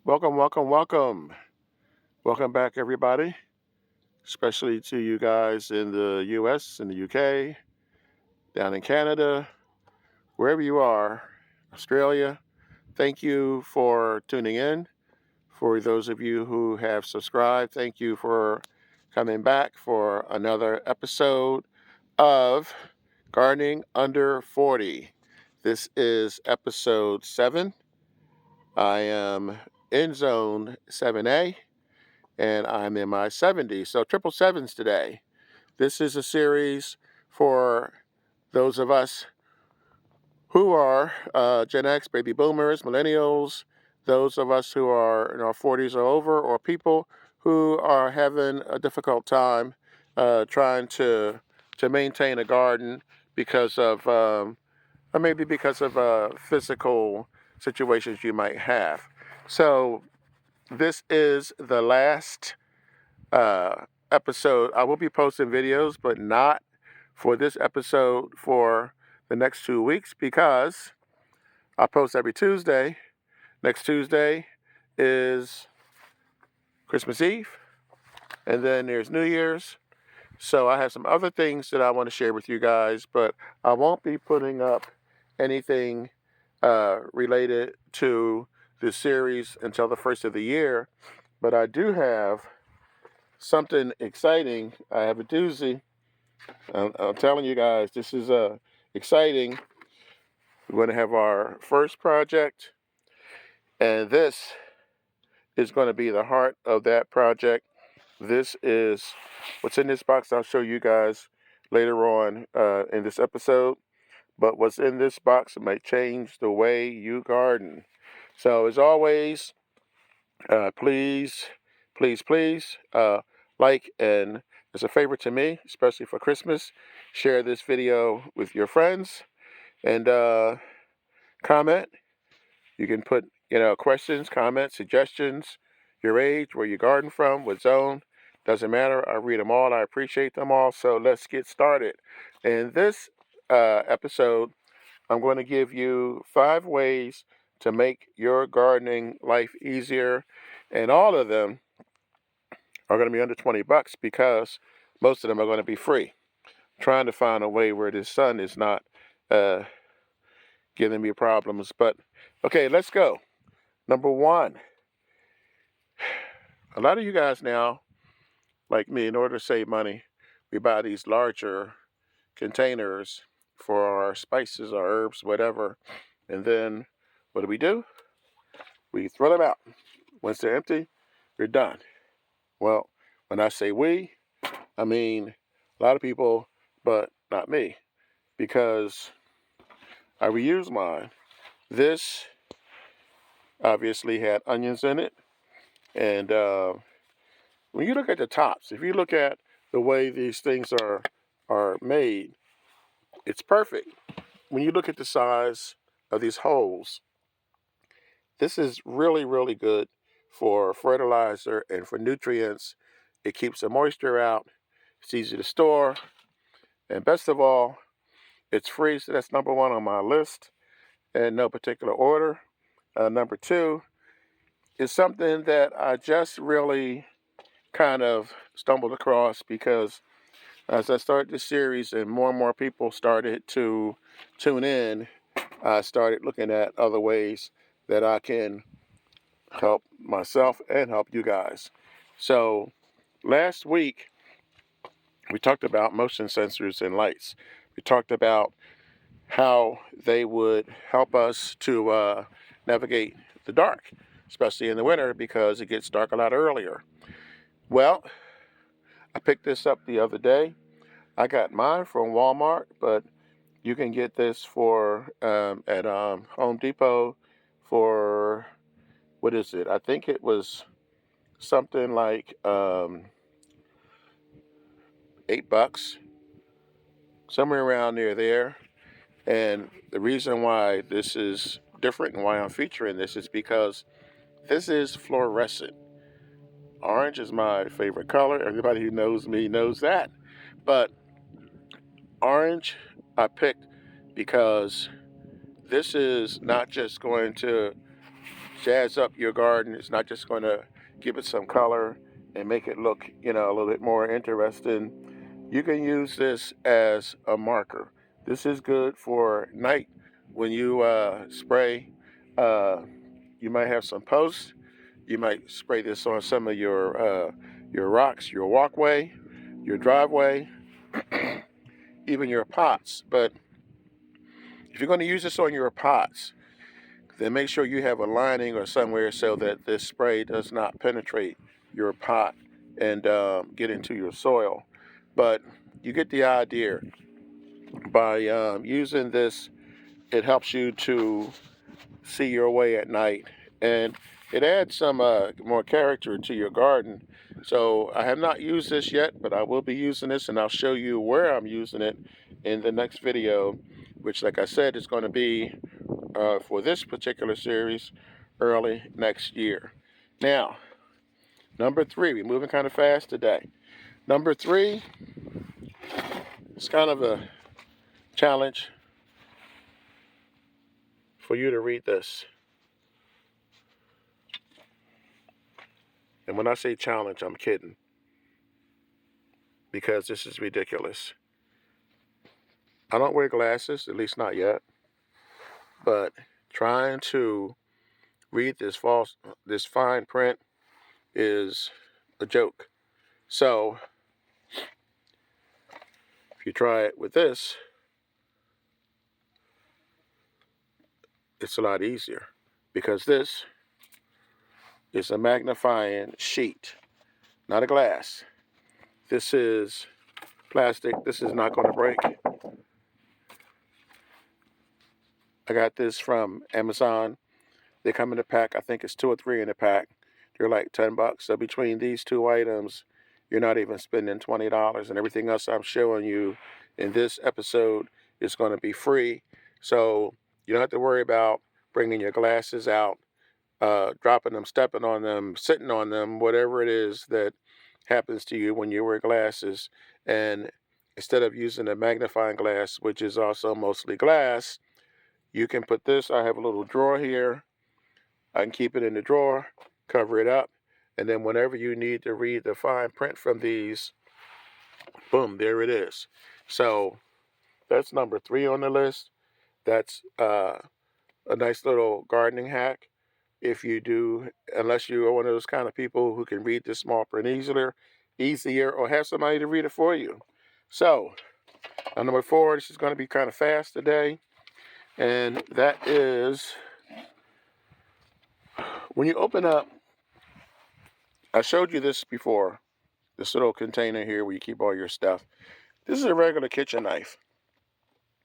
Welcome, welcome, welcome. Welcome back, everybody, especially to you guys in the US, in the UK, down in Canada, wherever you are, Australia. Thank you for tuning in. For those of you who have subscribed, thank you for coming back for another episode of Gardening Under 40. This is episode 7. I am in zone 7A. And I'm in my 70s. So triple sevens today. This is a series for those of us who are Gen X, baby boomers, millennials, those of us who are in our 40s or over, or people who are having a difficult time trying to maintain a garden because of, or maybe because of physical situations you might have. So this is the last episode. I will be posting videos, but not for this episode for the next 2 weeks because I post every Tuesday. Next Tuesday is Christmas Eve, and then there's New Year's. So I have some other things that I want to share with you guys, but I won't be putting up anything related to this series until the first of the year. But I do have something exciting. I have a doozy. I'm telling you guys, this is exciting. We're going to have our first project, and this is going to be the heart of that project. This is what's in this box. I'll show you guys later on in this episode. But what's in this box might change the way you garden. So as always, please, please, please, like, and as a favor to me, especially for Christmas, share this video with your friends and comment. You can put, questions, comments, suggestions, your age, where you garden from, what zone. Doesn't matter. I read them all. I appreciate them all. So let's get started. In this episode, I'm going to give you 5 ways to make your gardening life easier. And all of them are going to be under $20 because most of them are going to be free. Trying to find a way where this sun is not giving me problems. But okay, let's go. Number 1, a lot of you guys now, like me, in order to save money, we buy these larger containers for our spices, our herbs, whatever. And then what do? We throw them out. Once they're empty, we're done. Well, when I say we, I mean a lot of people, but not me, because I reuse mine. This obviously had onions in it, and when you look at the tops, if you look at the way these things are made, it's perfect. When you look at the size of these holes, this is really, really good for fertilizer and for nutrients. It keeps the moisture out. It's easy to store. And best of all, it's free. So that's number 1 on my list in no particular order. Number 2 is something that I just really kind of stumbled across because as I started this series and more people started to tune in, I started looking at other ways that I can help myself and help you guys. So last week, we talked about motion sensors and lights. We talked about how they would help us to navigate the dark, especially in the winter because it gets dark a lot earlier. Well, I picked this up the other day. I got mine from Walmart, but you can get this for at Home Depot for, what is it? I think it was something like $8, somewhere around near there. And the reason why this is different and why I'm featuring this is because this is fluorescent. Orange is my favorite color. Everybody who knows me knows that. But orange I picked because this is not just going to jazz up your garden. It's not just going to give it some color and make it look, a little bit more interesting. You can use this as a marker. This is good for night when you spray. You might have some posts. You might spray this on some of your rocks, your walkway, your driveway, even your pots. But if you're going to use this on your pots, then make sure you have a lining or somewhere so that this spray does not penetrate your pot and get into your soil. But you get the idea. By using this, it helps you to see your way at night, and it adds some more character to your garden. So I have not used this yet, but I will be using this, and I'll show you where I'm using it in the next video, which, like I said, is going to be for this particular series early next year. Now, number 3, we're moving kind of fast today. Number 3 is kind of a challenge for you to read this. And when I say challenge, I'm kidding, because this is ridiculous. I don't wear glasses, at least not yet, but trying to read this fine print is a joke. So if you try it with this, it's a lot easier, because this is a magnifying sheet, not a glass. This is plastic. This is not going to break. I got this from Amazon. They come in a pack. I think it's 2 or 3 in a pack. They're like $10. So between these 2 items, you're not even spending $20. And everything else I'm showing you in this episode is going to be free. So you don't have to worry about bringing your glasses out, dropping them, stepping on them, sitting on them, whatever it is that happens to you when you wear glasses. And instead of using a magnifying glass, which is also mostly glass, you can put this. I have a little drawer here. I can keep it in the drawer, cover it up, and then whenever you need to read the fine print from these, boom, there it is. So that's number 3 on the list. That's a nice little gardening hack. If you do, unless you are one of those kind of people who can read this small print easier, or have somebody to read it for you. So on number 4, this is going to be kind of fast today, and that is when you open up. I showed you this before, this little container here where you keep all your stuff. This is a regular kitchen knife.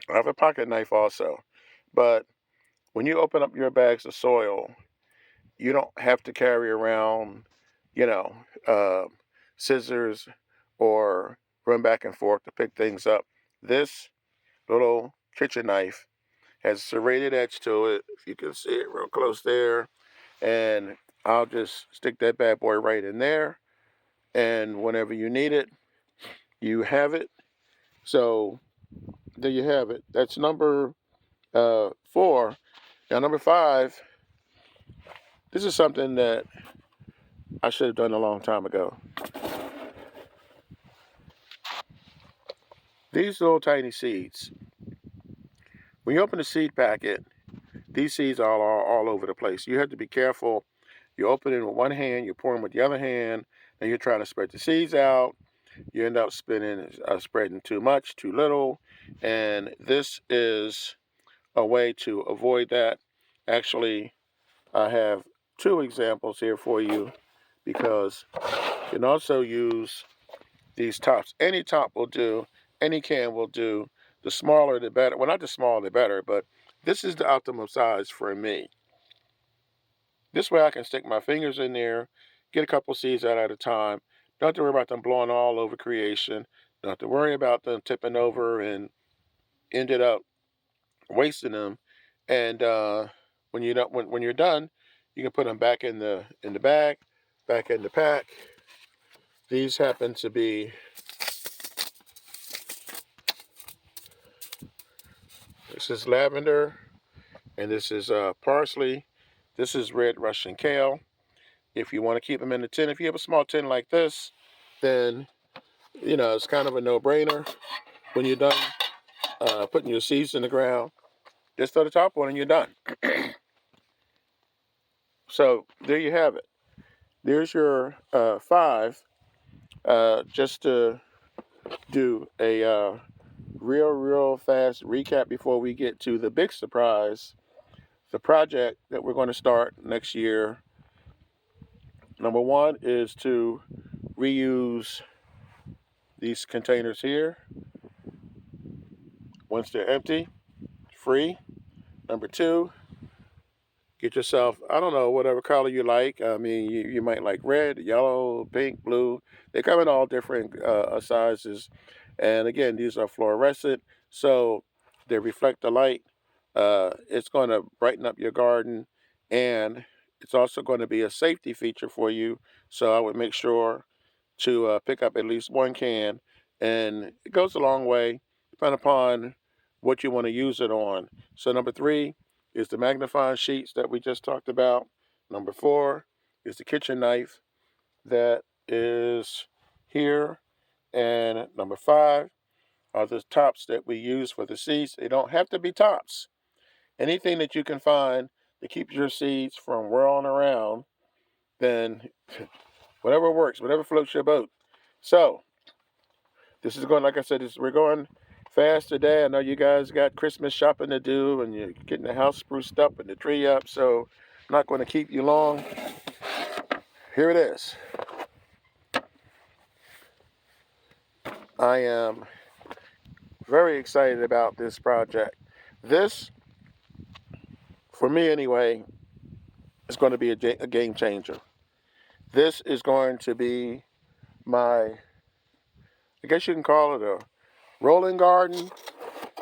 I have a pocket knife also. But when you open up your bags of soil, you don't have to carry around, you know, uh, scissors or run back and forth to pick things up. This little kitchen knife has a serrated edge to it, if you can see it real close there. And I'll just stick that bad boy right in there. And whenever you need it, you have it. So there you have it. That's number 4. Now, number 5, this is something that I should have done a long time ago. These little tiny seeds. When you open the seed packet, these seeds are all over the place. You have to be careful. You open it with one hand, you pour them with the other hand, and you're trying to spread the seeds out. You end up spreading too much, too little, and this is a way to avoid that. Actually, I have 2 examples here for you, because you can also use these tops. Any top will do, any can will do. The smaller the better. Well, not the smaller the better, but this is the optimum size for me. This way I can stick my fingers in there, get a couple seeds out at a time. Don't have to worry about them blowing all over creation. Don't have to worry about them tipping over and ended up wasting them. And when you're done, you can put them back in the bag, back in the pack. These happen to be, this is lavender, and this is parsley. This is red Russian kale. If you want to keep them in the tin, if you have a small tin like this, then, it's kind of a no-brainer. When you're done putting your seeds in the ground, just throw the top on and you're done. So there you have it. There's your 5. Just to do a real fast recap before we get to the big surprise, the project that we're going to start next year. Number 1 is to reuse these containers here once they're empty, free. Number 2, get yourself, I don't know, whatever color you like. I mean, you might like red, yellow, pink, blue. They come in all different sizes. And again, these are fluorescent, so they reflect the light. It's going to brighten up your garden, and it's also going to be a safety feature for you. So I would make sure to pick up at least 1 can, and it goes a long way, depending upon what you want to use it on. So number 3 is the magnifying sheets that we just talked about. Number 4 is the kitchen knife that is here. And number 5 are the tops that we use for the seeds. They don't have to be tops. Anything that you can find to keep your seeds from whirling around, then whatever works, whatever floats your boat. So this is going, like I said, we're going fast today. I know you guys got Christmas shopping to do, and you're getting the house spruced up and the tree up, so I'm not going to keep you long. Here it is. I am very excited about this project. This, for me anyway, is going to be a game changer. This is going to be my, I guess you can call it a rolling garden,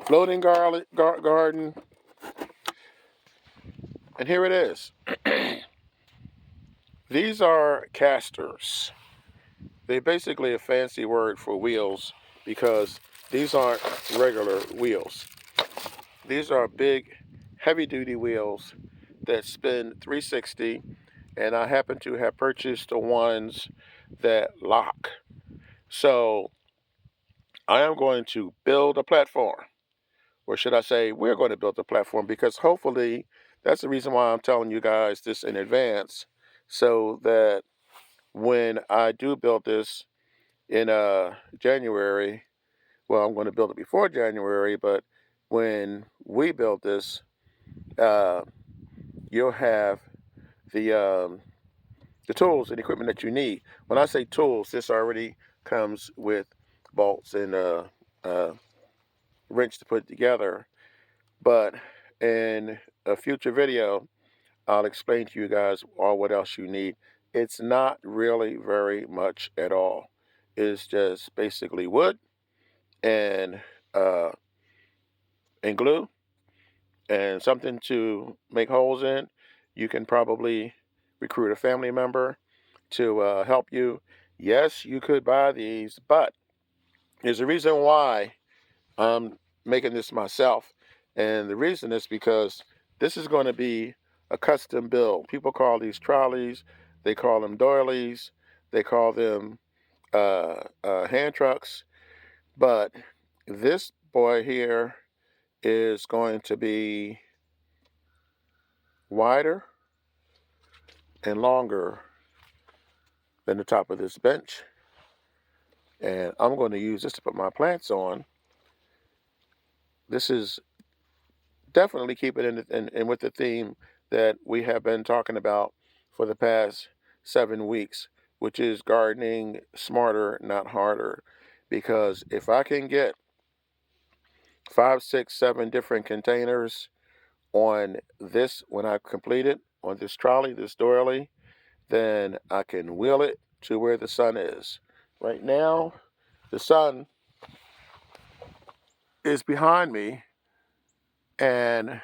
floating garden. And here it is. These are casters. They're basically a fancy word for wheels because these aren't regular wheels. These are big, heavy-duty wheels that spin 360, and I happen to have purchased the ones that lock. So I am going to build a platform, or should I say we're going to build a platform, because hopefully that's the reason why I'm telling you guys this in advance, so that when I do build this in January, well, I'm going to build it before January, but when we build this, you'll have the tools and equipment that you need. When I say tools, this already comes with bolts and wrench to put together. But in a future video, I'll explain to you guys all what else you need. It's not really very much at all. It's just basically wood and uh, glue and something to make holes in. You can probably recruit a family member to help you. Yes, you could buy these, but there's a reason why I'm making this myself. And the reason is because this is going to be a custom build. People call these trolleys, they call them doilies, they call them hand trucks. But this boy here is going to be wider and longer than the top of this bench. And I'm going to use this to put my plants on. This is definitely keeping in with the theme that we have been talking about for the past 7 weeks, which is gardening smarter, not harder. Because if I can get 5, 6, 7 different containers on this, when I complete it, on this trolley, this doily, then I can wheel it to where the sun is. Right now, the sun is behind me, and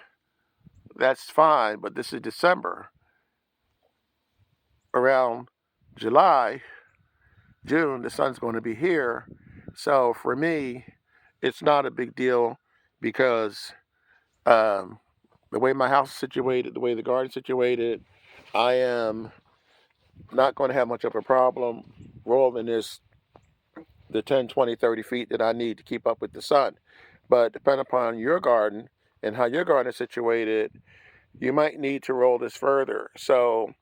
that's fine, but this is December. Around July, June, the sun's going to be here. So for me, it's not a big deal because the way my house is situated, the way the garden's situated, I am not going to have much of a problem rolling the 10, 20, 30 feet that I need to keep up with the sun. But depending upon your garden and how your garden is situated, you might need to roll this further. So,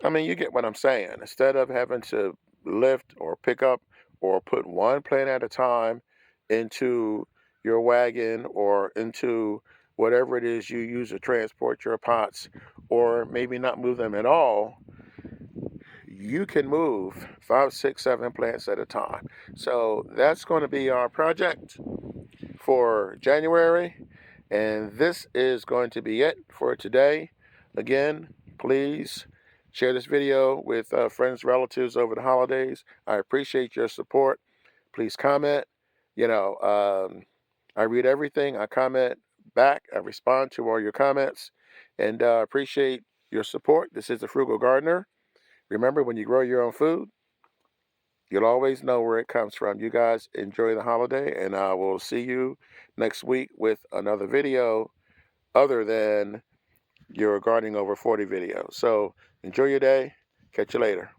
I mean, you get what I'm saying. Instead of having to lift or pick up or put one plant at a time into your wagon or into whatever it is you use to transport your pots, or maybe not move them at all, you can move 5, 6, 7 plants at a time. So that's going to be our project for January. And this is going to be it for today. Again, please share this video with friends, relatives over the holidays. I appreciate your support. Please comment. You know, I read everything. I comment back. I respond to all your comments. And appreciate your support. This is the Frugal Gardener. Remember, when you grow your own food, you'll always know where it comes from. You guys enjoy the holiday, and I will see you next week with another video other than your gardening over 40 video. So enjoy your day. Catch you later.